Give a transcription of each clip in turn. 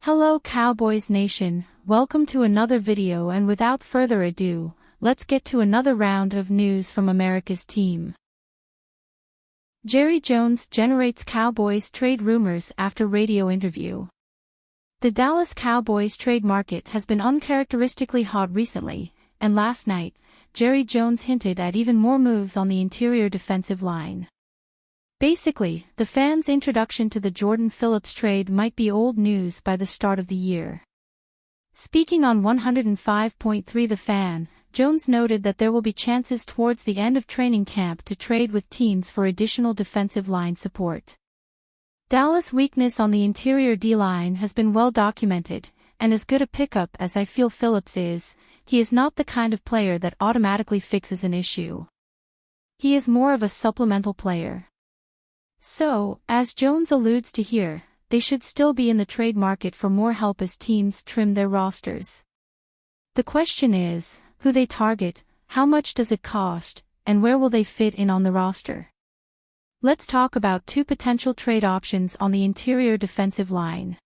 Hello Cowboys Nation, welcome to another video, and without further ado, let's get to another round of news from America's team. Jerry Jones generates Cowboys trade rumors after radio interview. The Dallas Cowboys trade market has been uncharacteristically hot recently, and last night, Jerry Jones hinted at even more moves on the interior defensive line. Basically, the fans' introduction to the Jordan Phillips trade might be old news by the start of the year. Speaking on 105.3 The Fan, Jones noted that there will be chances towards the end of training camp to trade with teams for additional defensive line support. Dallas' weakness on the interior D-line has been well documented, and as good a pickup as I feel Phillips is, he is not the kind of player that automatically fixes an issue. He is more of a supplemental player. So, as Jones alludes to here, they should still be in the trade market for more help as teams trim their rosters. The question is, who they target, how much does it cost, and where will they fit in on the roster? Let's talk about two potential trade options on the interior defensive line.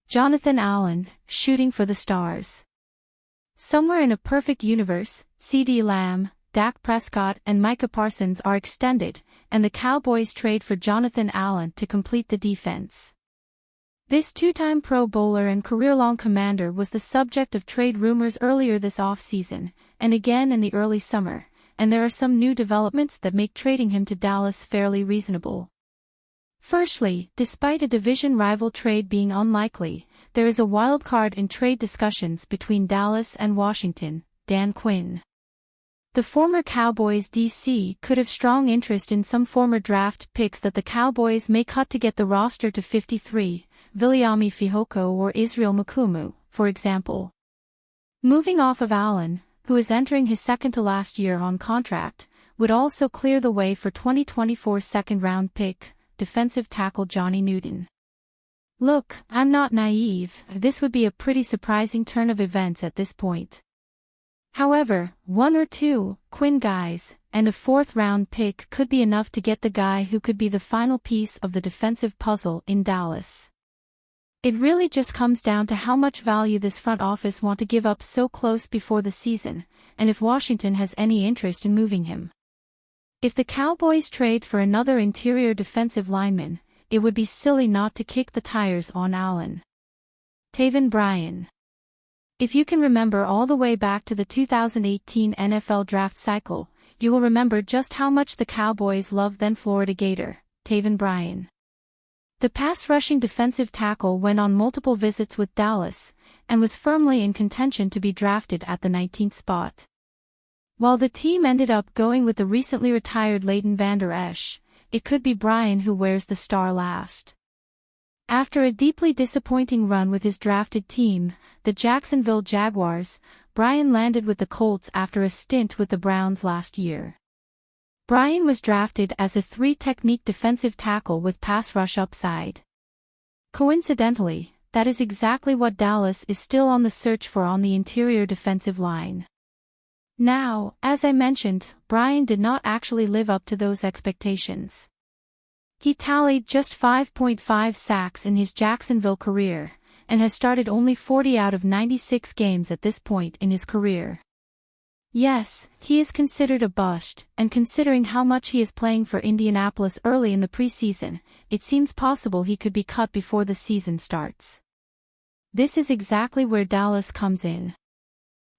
Jonathan Allen, shooting for the stars. Somewhere in a perfect universe, CeeDee Lamb, Dak Prescott and Micah Parsons are extended, and the Cowboys trade for Jonathan Allen to complete the defense. This two-time Pro Bowler and career-long commander was the subject of trade rumors earlier this offseason, and again in the early summer, and there are some new developments that make trading him to Dallas fairly reasonable. Firstly, despite a division rival trade being unlikely, there is a wild card in trade discussions between Dallas and Washington, Dan Quinn. The former Cowboys DC could have strong interest in some former draft picks that the Cowboys may cut to get the roster to 53, Viliami Fehoko or Israel Mukumu, for example. Moving off of Allen, who is entering his second-to-last year on contract, would also clear the way for 2024 second-round pick, defensive tackle Johnny Newton. Look, I'm not naive, this would be a pretty surprising turn of events at this point. However, one or two Quinn guys and a fourth-round pick could be enough to get the guy who could be the final piece of the defensive puzzle in Dallas. It really just comes down to how much value this front office want to give up so close before the season, and if Washington has any interest in moving him. If the Cowboys trade for another interior defensive lineman, it would be silly not to kick the tires on Allen. Taven Bryan. If you can remember all the way back to the 2018 NFL draft cycle, you will remember just how much the Cowboys loved then Florida Gator, Taven Bryan. The pass-rushing defensive tackle went on multiple visits with Dallas, and was firmly in contention to be drafted at the 19th spot. While the team ended up going with the recently retired Leighton Vander Esch, it could be Bryan who wears the star last. After a deeply disappointing run with his drafted team, the Jacksonville Jaguars, Bryan landed with the Colts after a stint with the Browns last year. Bryan was drafted as a three-technique defensive tackle with pass rush upside. Coincidentally, that is exactly what Dallas is still on the search for on the interior defensive line. Now, as I mentioned, Bryan did not actually live up to those expectations. He tallied just 5.5 sacks in his Jacksonville career, and has started only 40 out of 96 games at this point in his career. Yes, he is considered a bust, and considering how much he is playing for Indianapolis early in the preseason, it seems possible he could be cut before the season starts. This is exactly where Dallas comes in.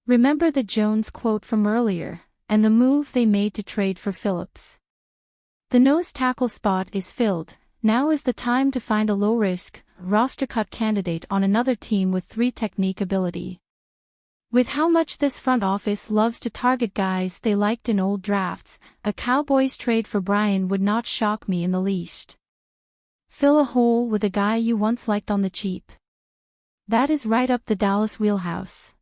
Remember the Jones quote from earlier, and the move they made to trade for Phillips. The nose tackle spot is filled, now is the time to find a low-risk, roster-cut candidate on another team with three-technique ability. With how much this front office loves to target guys they liked in old drafts, a Cowboys trade for Bryan would not shock me in the least. Fill a hole with a guy you once liked on the cheap. That is right up the Dallas wheelhouse.